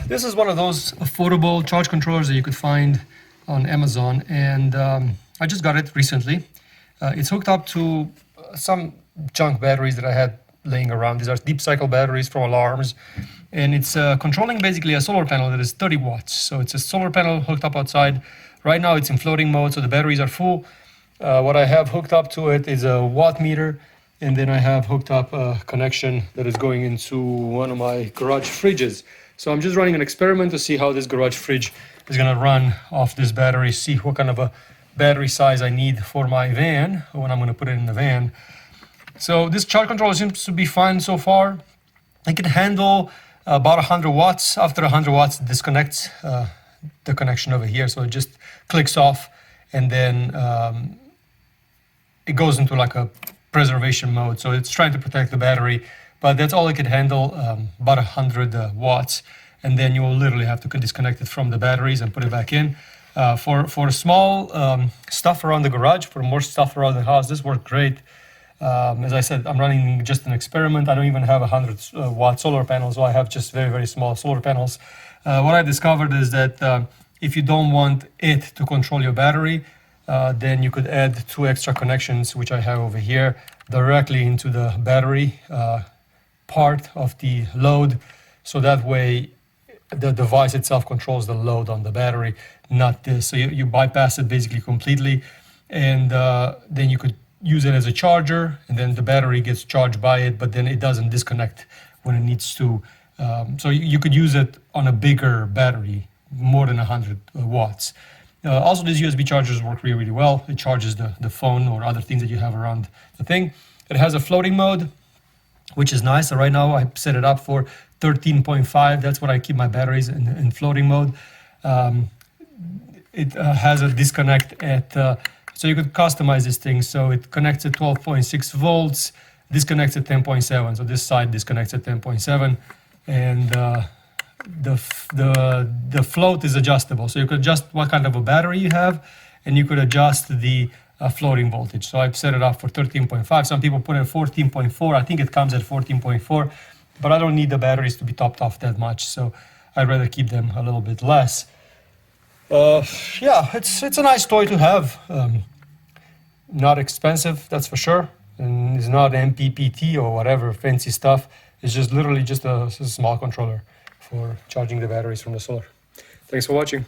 This is one of those affordable charge controllers that you could find on Amazon, and I just got it recently. It's hooked up to some junk batteries that I had laying around. These are deep cycle batteries from alarms, and it's controlling basically a solar panel that is 30 watts. So it's a solar panel hooked up outside. Right now it's in floating mode, so the batteries are full. What I have hooked up to it is a watt meter, and then I have hooked up a connection that is going into one of my garage fridges. So I'm just running an experiment to see how this garage fridge is going to run off this battery, see what kind of a battery size I need for my van when I'm going to put it in the van. So this charge controller seems to be fine so far. It can handle about 100 watts. After 100 watts, it disconnects the connection over here. So it just clicks off, and then it goes into like a preservation mode. So it's trying to protect the battery, but that's all it can handle, about 100 watts. And then you will literally have to disconnect it from the batteries and put it back in. For small stuff around the garage, for more stuff around the house, this worked great. As I said, I'm running just an experiment. I don't even have 100 watt solar panels, so I have just very, very small solar panels. What I discovered is that if you don't want it to control your battery, then you could add 2 extra connections, which I have over here, directly into the battery part of the load. So that way the device itself controls the load on the battery, not this. So you bypass it basically completely, and then you could use it as a charger, and then the battery gets charged by it, but then it doesn't disconnect when it needs to. So you could use it on a bigger battery, more than 100 watts. Also, these USB chargers work really, really well. It charges the phone or other things that you have around the thing. It has a floating mode, which is nice. So right now I set it up for 13.5. That's what I keep my batteries in floating mode. It has a disconnect at, so you could customize this thing. So it connects at 12.6 volts, disconnects at 10.7. So this side disconnects at 10.7, and the float is adjustable. So you could adjust what kind of a battery you have, and you could adjust the floating voltage. So I've set it up for 13.5. Some people put it at 14.4. I think it comes at 14.4, but I don't need the batteries to be topped off that much, so I'd rather keep them a little bit less. Yeah, it's a nice toy to have. Not expensive, that's for sure, and it's not MPPT or whatever fancy stuff. It's just literally just a small controller for charging the batteries from the solar. Thanks for watching.